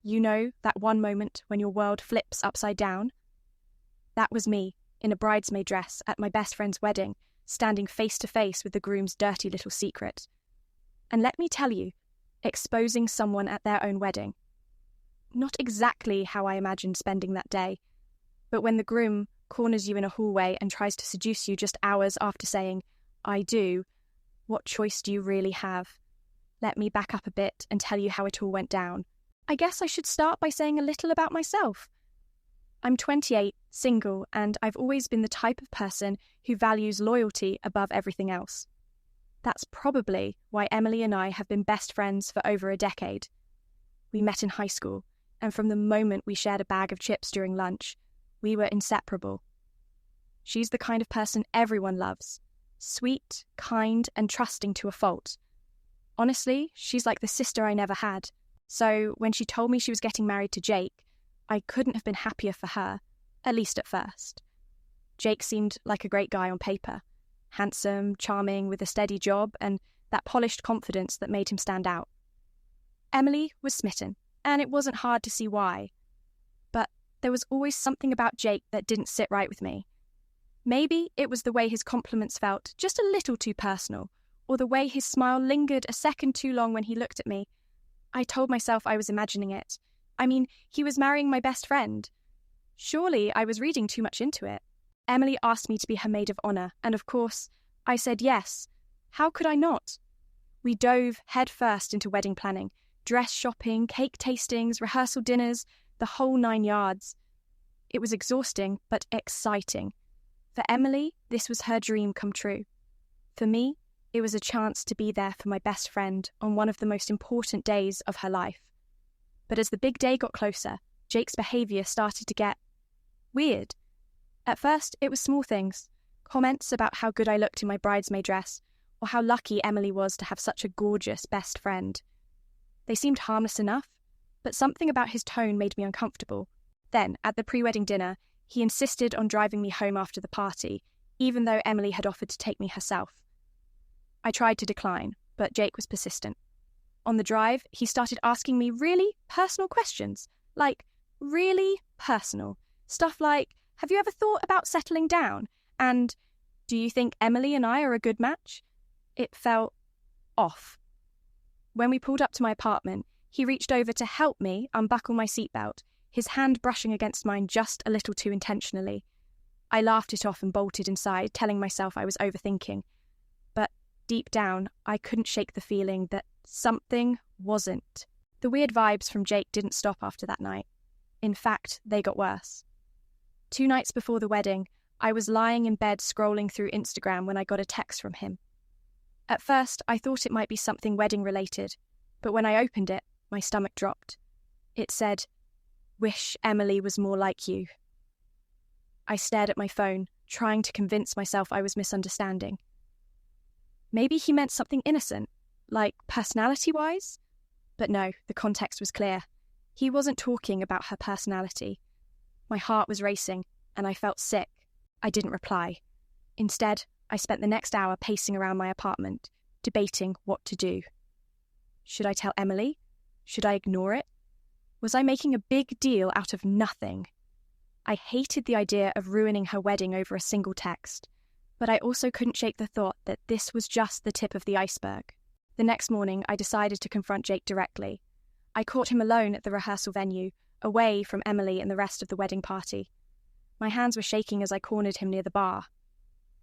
You know, that one moment when your world flips upside down? That was me, in a bridesmaid dress at my best friend's wedding, standing face to face with the groom's dirty little secret. And let me tell you, exposing someone at their own wedding. Not exactly how I imagined spending that day, but when the groom corners you in a hallway and tries to seduce you just hours after saying, "I do," what choice do you really have? Let me back up a bit and tell you how it all went down. I guess I should start by saying a little about myself. I'm 28, single, and I've always been the type of person who values loyalty above everything else. That's probably why Emily and I have been best friends for over a decade. We met in high school, and from the moment we shared a bag of chips during lunch, we were inseparable. She's the kind of person everyone loves. Sweet, kind, and trusting to a fault. Honestly, she's like the sister I never had. So when she told me she was getting married to Jake, I couldn't have been happier for her, at least at first. Jake seemed like a great guy on paper. Handsome, charming, with a steady job, and that polished confidence that made him stand out. Emily was smitten, and it wasn't hard to see why. But there was always something about Jake that didn't sit right with me. Maybe it was the way his compliments felt just a little too personal, or the way his smile lingered a second too long when he looked at me. I told myself I was imagining it. I mean, he was marrying my best friend. Surely I was reading too much into it. Emily asked me to be her maid of honor, and of course, I said yes. How could I not? We dove headfirst into wedding planning, dress shopping, cake tastings, rehearsal dinners, the whole 9 yards. It was exhausting, but exciting. For Emily, this was her dream come true. For me, it was a chance to be there for my best friend on one of the most important days of her life. But as the big day got closer, Jake's behaviour started to get weird. At first, it was small things. Comments about how good I looked in my bridesmaid dress, or how lucky Emily was to have such a gorgeous best friend. They seemed harmless enough, but something about his tone made me uncomfortable. Then, at the pre-wedding dinner, he insisted on driving me home after the party, even though Emily had offered to take me herself. I tried to decline, but Jake was persistent. On the drive, he started asking me really personal questions, like really personal. Stuff like, have you ever thought about settling down? And do you think Emily and I are a good match? It felt off. When we pulled up to my apartment, he reached over to help me unbuckle my seatbelt, his hand brushing against mine just a little too intentionally. I laughed it off and bolted inside, telling myself I was overthinking. But deep down, I couldn't shake the feeling that something wasn't. The weird vibes from Jake didn't stop after that night. In fact, they got worse. 2 nights before the wedding, I was lying in bed scrolling through Instagram when I got a text from him. At first, I thought it might be something wedding-related, but when I opened it, my stomach dropped. It said, "Wish Emily was more like you." I stared at my phone, trying to convince myself I was misunderstanding. Maybe he meant something innocent, like personality-wise? But no, the context was clear. He wasn't talking about her personality. My heart was racing, and I felt sick. I didn't reply. Instead, I spent the next hour pacing around my apartment, debating what to do. Should I tell Emily? Should I ignore it? Was I making a big deal out of nothing? I hated the idea of ruining her wedding over a single text, but I also couldn't shake the thought that this was just the tip of the iceberg. The next morning, I decided to confront Jake directly. I caught him alone at the rehearsal venue, away from Emily and the rest of the wedding party. My hands were shaking as I cornered him near the bar.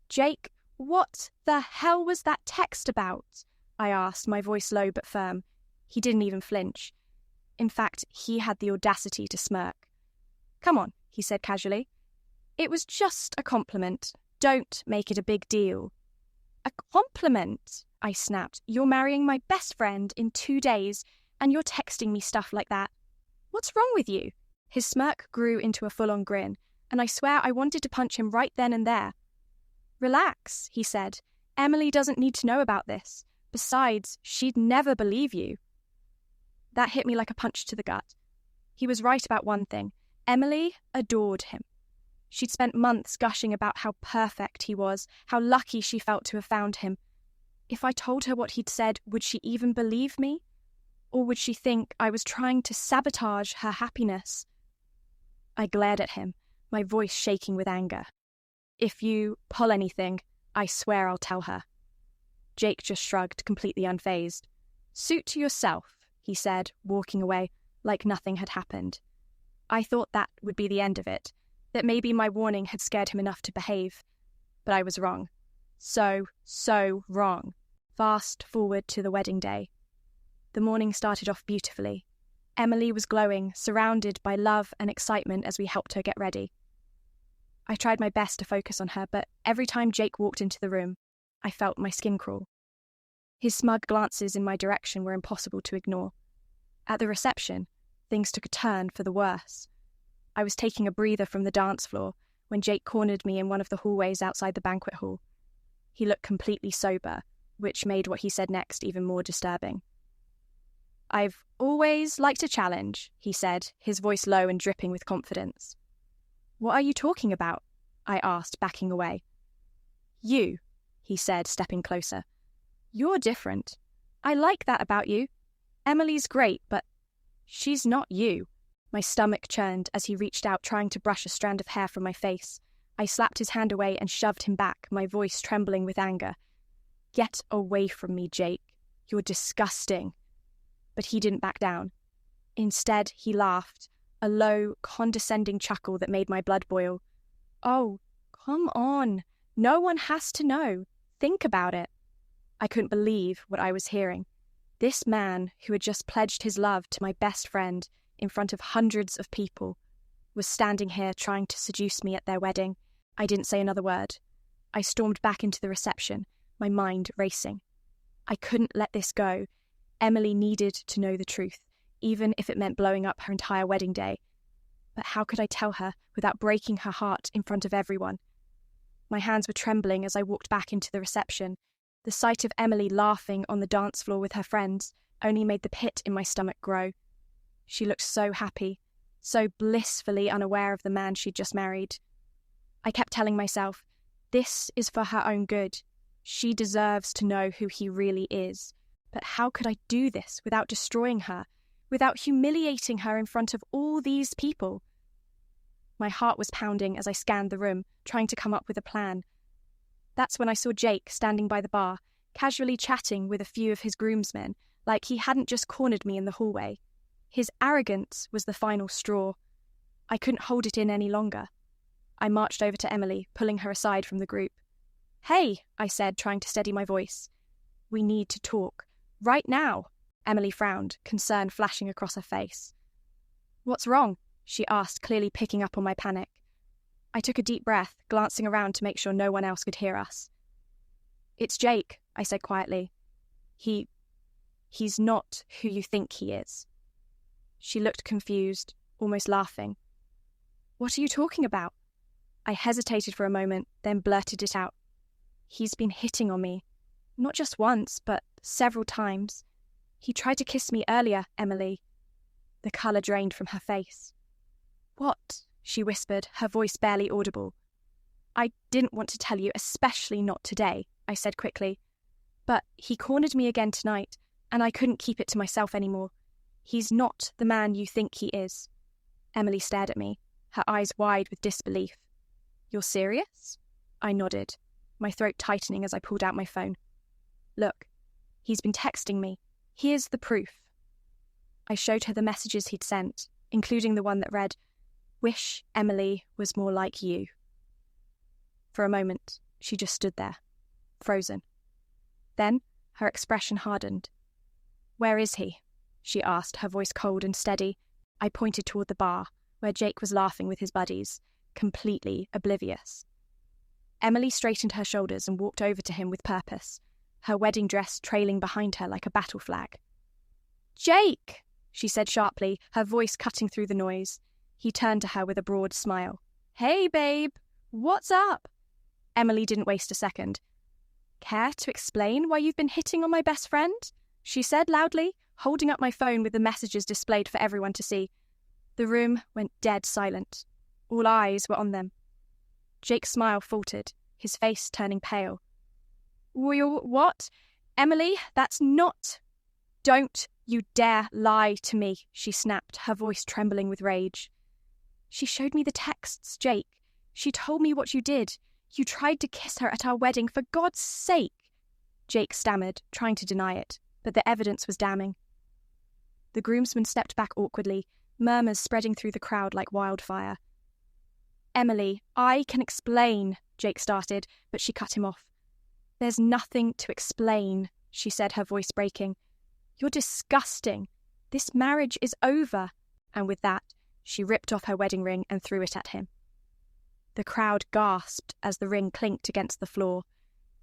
"Jake, what the hell was that text about?" I asked, my voice low but firm. He didn't even flinch. In fact, he had the audacity to smirk. "Come on," he said casually. "It was just a compliment. Don't make it a big deal." "A compliment?" I snapped. "You're marrying my best friend in 2 days, and you're texting me stuff like that. What's wrong with you?" His smirk grew into a full-on grin, and I swear I wanted to punch him right then and there. "Relax," he said. "Emily doesn't need to know about this. Besides, she'd never believe you." That hit me like a punch to the gut. He was right about one thing. Emily adored him. She'd spent months gushing about how perfect he was, how lucky she felt to have found him. If I told her what he'd said, would she even believe me? Or would she think I was trying to sabotage her happiness? I glared at him, my voice shaking with anger. If you pull anything, I swear I'll tell her. Jake just shrugged, completely unfazed. Suit to yourself, he said, walking away like nothing had happened. I thought that would be the end of it, that maybe my warning had scared him enough to behave. But I was wrong. So wrong. Fast forward to the wedding day. The morning started off beautifully. Emily was glowing, surrounded by love and excitement as we helped her get ready. I tried my best to focus on her, but every time Jake walked into the room, I felt my skin crawl. His smug glances in my direction were impossible to ignore. At the reception, things took a turn for the worse. I was taking a breather from the dance floor when Jake cornered me in one of the hallways outside the banquet hall. He looked completely sober, which made what he said next even more disturbing. I've always liked a challenge, he said, his voice low and dripping with confidence. What are you talking about? I asked, backing away. You, he said, stepping closer. You're different. I like that about you. Emily's great, but she's not you. My stomach churned as he reached out, trying to brush a strand of hair from my face. I slapped his hand away and shoved him back, my voice trembling with anger. Get away from me, Jake. You're disgusting. But he didn't back down. Instead, he laughed, a low, condescending chuckle that made my blood boil. Oh, come on. No one has to know. Think about it. I couldn't believe what I was hearing. This man, who had just pledged his love to my best friend in front of hundreds of people, was standing here trying to seduce me at their wedding. I didn't say another word. I stormed back into the reception, my mind racing. I couldn't let this go. Emily needed to know the truth, even if it meant blowing up her entire wedding day. But how could I tell her without breaking her heart in front of everyone? My hands were trembling as I walked back into the reception. The sight of Emily laughing on the dance floor with her friends only made the pit in my stomach grow. She looked so happy, so blissfully unaware of the man she'd just married. I kept telling myself, this is for her own good. She deserves to know who he really is. But how could I do this without destroying her, without humiliating her in front of all these people? My heart was pounding as I scanned the room, trying to come up with a plan. That's when I saw Jake standing by the bar, casually chatting with a few of his groomsmen, like he hadn't just cornered me in the hallway. His arrogance was the final straw. I couldn't hold it in any longer. I marched over to Emily, pulling her aside from the group. Hey, I said, trying to steady my voice. We need to talk. Right now. Emily frowned, concern flashing across her face. What's wrong? She asked, clearly picking up on my panic. I took a deep breath, glancing around to make sure no one else could hear us. It's Jake, I said quietly. He's not who you think he is. She looked confused, almost laughing. What are you talking about? I hesitated for a moment, then blurted it out. He's been hitting on me. Not just once, but several times. He tried to kiss me earlier, Emily. The colour drained from her face. What? She whispered, her voice barely audible. I didn't want to tell you, especially not today, I said quickly. But he cornered me again tonight, and I couldn't keep it to myself anymore. He's not the man you think he is. Emily stared at me, her eyes wide with disbelief. You're serious? I nodded, my throat tightening as I pulled out my phone. Look, he's been texting me. Here's the proof. I showed her the messages he'd sent, including the one that read, Wish Emily was more like you. For a moment, she just stood there, frozen. Then her expression hardened. Where is he? She asked, her voice cold and steady. I pointed toward the bar, where Jake was laughing with his buddies, completely oblivious. Emily straightened her shoulders and walked over to him with purpose, her wedding dress trailing behind her like a battle flag. Jake! She said sharply, her voice cutting through the noise. He turned to her with a broad smile. Hey, babe, what's up? Emily didn't waste a second. Care to explain why you've been hitting on my best friend? She said loudly, holding up my phone with the messages displayed for everyone to see. The room went dead silent. All eyes were on them. Jake's smile faltered, his face turning pale. What? Emily, that's not... Don't You dare lie to me, she snapped, her voice trembling with rage. She showed me the texts, Jake. She told me what you did. You tried to kiss her at our wedding, for God's sake. Jake stammered, trying to deny it, but the evidence was damning. The groomsman stepped back awkwardly, murmurs spreading through the crowd like wildfire. Emily, I can explain, Jake started, but she cut him off. There's nothing to explain, she said, her voice breaking. You're disgusting. This marriage is over. And with that, she ripped off her wedding ring and threw it at him. The crowd gasped as the ring clinked against the floor.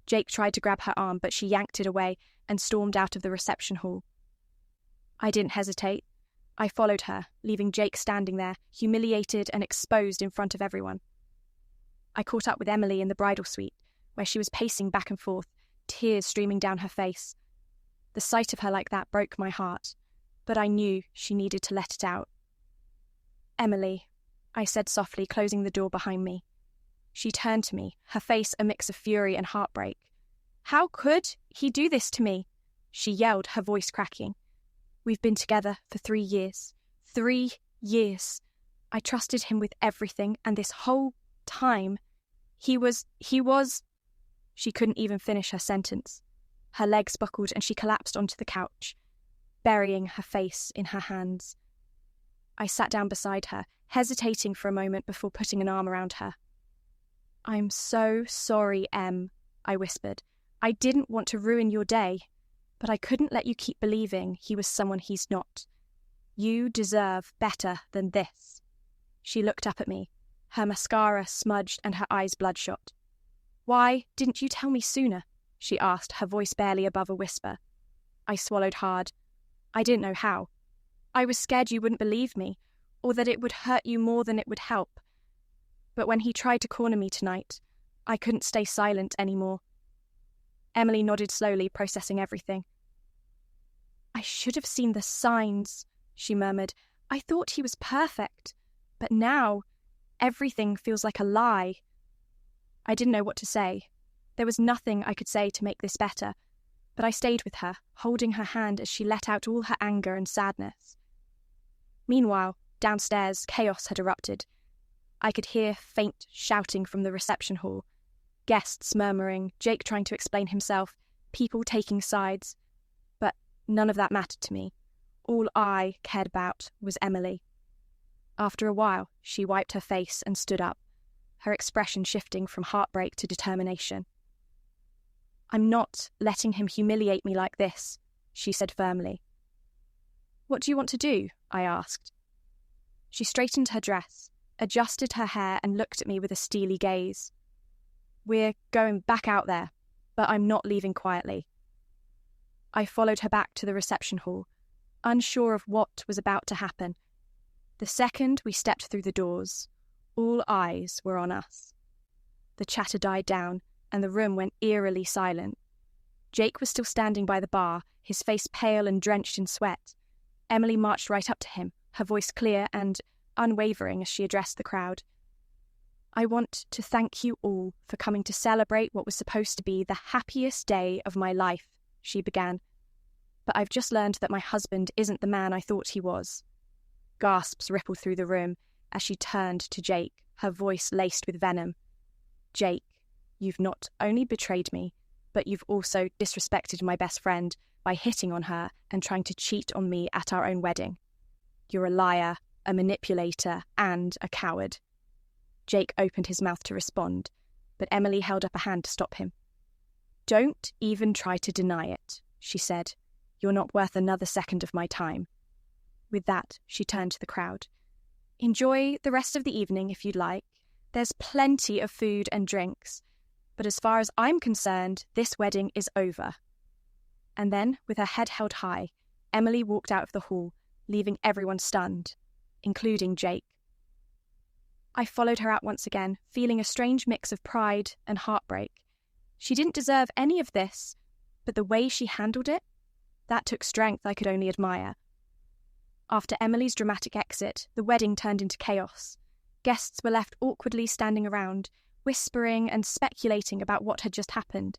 Jake tried to grab her arm, but she yanked it away and stormed out of the reception hall. I didn't hesitate. I followed her, leaving Jake standing there, humiliated and exposed in front of everyone. I caught up with Emily in the bridal suite, where she was pacing back and forth, tears streaming down her face. The sight of her like that broke my heart, but I knew she needed to let it out. Emily, I said softly, closing the door behind me. She turned to me, her face a mix of fury and heartbreak. How could he do this to me? She yelled, her voice cracking. We've been together for 3 years. 3 years. I trusted him with everything, and this whole time, he was... She couldn't even finish her sentence. Her legs buckled and she collapsed onto the couch, burying her face in her hands. I sat down beside her, hesitating for a moment before putting an arm around her. I'm so sorry, Em, I whispered. I didn't want to ruin your day, but I couldn't let you keep believing he was someone he's not. You deserve better than this. She looked up at me, her mascara smudged and her eyes bloodshot. Why didn't you tell me sooner? She asked, her voice barely above a whisper. I swallowed hard. I didn't know how. I was scared you wouldn't believe me, or that it would hurt you more than it would help. But when he tried to corner me tonight, I couldn't stay silent anymore. Emily nodded slowly, processing everything. I should have seen the signs, she murmured. I thought he was perfect, but now everything feels like a lie. I didn't know what to say. There was nothing I could say to make this better, but I stayed with her, holding her hand as she let out all her anger and sadness. Meanwhile, downstairs, chaos had erupted. I could hear faint shouting from the reception hall, guests murmuring, Jake trying to explain himself, people taking sides. But none of that mattered to me. All I cared about was Emily. After a while, she wiped her face and stood up, her expression shifting from heartbreak to determination. I'm not letting him humiliate me like this, she said firmly. What do you want to do? I asked. She straightened her dress, adjusted her hair and looked at me with a steely gaze. We're going back out there, but I'm not leaving quietly. I followed her back to the reception hall, unsure of what was about to happen. The second we stepped through the doors, all eyes were on us. The chatter died down, and the room went eerily silent. Jake was still standing by the bar, his face pale and drenched in sweat. Emily marched right up to him, her voice clear and unwavering as she addressed the crowd. I want to thank you all for coming to celebrate what was supposed to be the happiest day of my life, she began. But I've just learned that my husband isn't the man I thought he was. Gasps rippled through the room as she turned to Jake, her voice laced with venom. Jake, you've not only betrayed me, but you've also disrespected my best friend by hitting on her and trying to cheat on me at our own wedding. You're a liar, a manipulator, and a coward. Jake opened his mouth to respond, but Emily held up a hand to stop him. Don't even try to deny it, she said. You're not worth another second of my time. With that, she turned to the crowd. Enjoy the rest of the evening if you'd like. There's plenty of food and drinks. But as far as I'm concerned, this wedding is over. And then, with her head held high, Emily walked out of the hall, leaving everyone stunned, including Jake. I followed her out once again, feeling a strange mix of pride and heartbreak. She didn't deserve any of this, but the way she handled it, that took strength I could only admire. After Emily's dramatic exit, the wedding turned into chaos. Guests were left awkwardly standing around, whispering and speculating about what had just happened.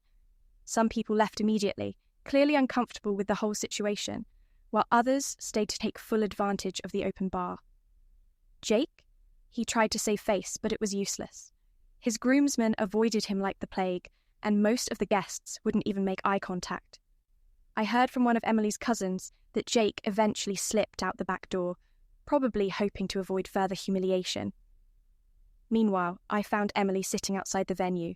Some people left immediately, clearly uncomfortable with the whole situation, while others stayed to take full advantage of the open bar. Jake? He tried to save face, but it was useless. His groomsmen avoided him like the plague, and most of the guests wouldn't even make eye contact. I heard from one of Emily's cousins that Jake eventually slipped out the back door, probably hoping to avoid further humiliation. Meanwhile, I found Emily sitting outside the venue,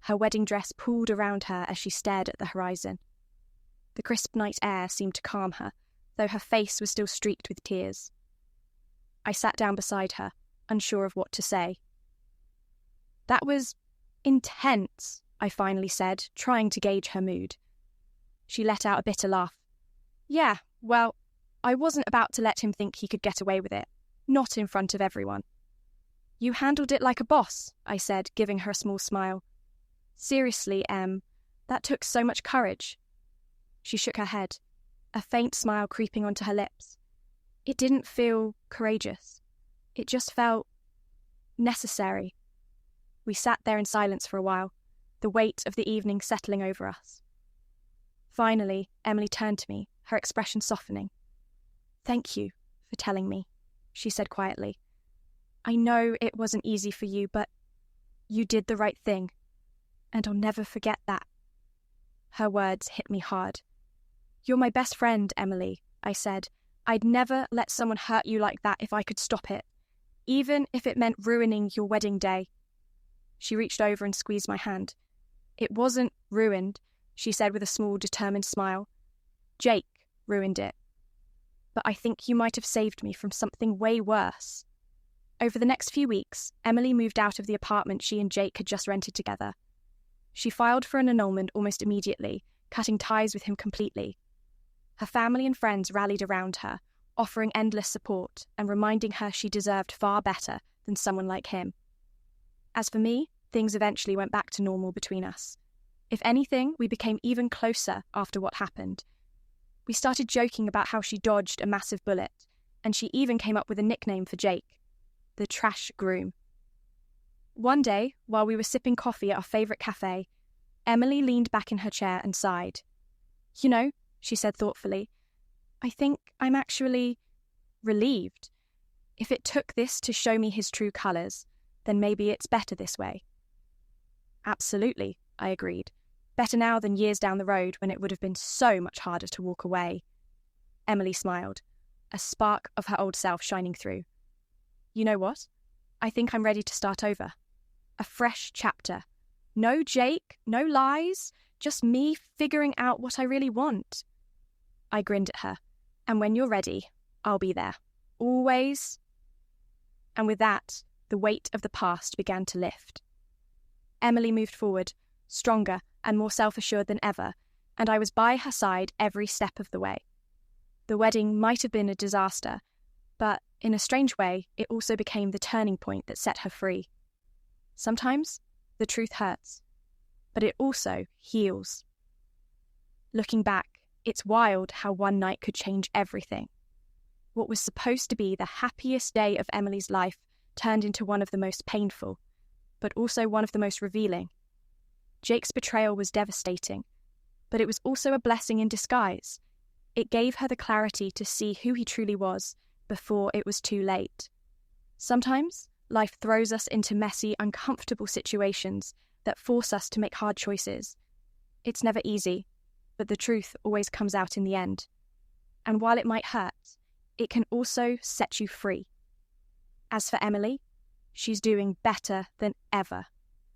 her wedding dress pulled around her as she stared at the horizon. The crisp night air seemed to calm her, though her face was still streaked with tears. I sat down beside her, unsure of what to say. "That was intense," I finally said, trying to gauge her mood. She let out a bitter laugh. "Yeah, well, I wasn't about to let him think he could get away with it, not in front of everyone." "You handled it like a boss," I said, giving her a small smile. "Seriously, Em, that took so much courage." She shook her head, a faint smile creeping onto her lips. "It didn't feel courageous. It just felt necessary." We sat there in silence for a while, the weight of the evening settling over us. Finally, Emily turned to me, her expression softening. "Thank you for telling me," she said quietly. "I know it wasn't easy for you, but you did the right thing, and I'll never forget that." Her words hit me hard. "You're my best friend, Emily," I said. "I'd never let someone hurt you like that if I could stop it, even if it meant ruining your wedding day." She reached over and squeezed my hand. "It wasn't ruined," she said with a small, determined smile. "Jake ruined it. But I think you might have saved me from something way worse." Over the next few weeks, Emily moved out of the apartment she and Jake had just rented together. She filed for an annulment almost immediately, cutting ties with him completely. Her family and friends rallied around her, offering endless support and reminding her she deserved far better than someone like him. As for me, things eventually went back to normal between us. If anything, we became even closer after what happened. We started joking about how she dodged a massive bullet, and she even came up with a nickname for Jake, the Trash Groom. One day, while we were sipping coffee at our favourite cafe, Emily leaned back in her chair and sighed. "You know," she said thoughtfully, "I think I'm actually relieved. If it took this to show me his true colours, then maybe it's better this way." "Absolutely," I agreed. "Better now than years down the road when it would have been so much harder to walk away." Emily smiled, a spark of her old self shining through. "You know what? I think I'm ready to start over. A fresh chapter. No Jake, no lies, just me figuring out what I really want." I grinned at her. "And when you're ready, I'll be there. Always." And with that, the weight of the past began to lift. Emily moved forward, stronger and more self-assured than ever, and I was by her side every step of the way. The wedding might have been a disaster, but in a strange way, it also became the turning point that set her free. Sometimes the truth hurts, but it also heals. Looking back, it's wild how one night could change everything. What was supposed to be the happiest day of Emily's life turned into one of the most painful, but also one of the most revealing. Jake's betrayal was devastating, but it was also a blessing in disguise. It gave her the clarity to see who he truly was before it was too late. Sometimes life throws us into messy, uncomfortable situations that force us to make hard choices. It's never easy, but the truth always comes out in the end. And while it might hurt, it can also set you free. As for Emily, she's doing better than ever.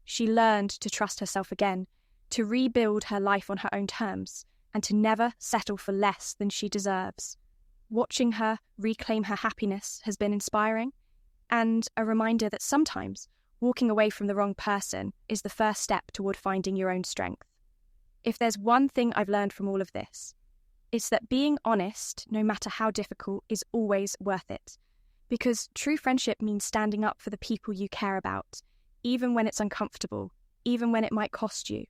She learned to trust herself again, to rebuild her life on her own terms, and to never settle for less than she deserves. Watching her reclaim her happiness has been inspiring, and a reminder that sometimes walking away from the wrong person is the first step toward finding your own strength. If there's one thing I've learned from all of this, it's that being honest, no matter how difficult, is always worth it. Because true friendship means standing up for the people you care about, even when it's uncomfortable, even when it might cost you.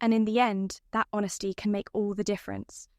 And in the end, that honesty can make all the difference.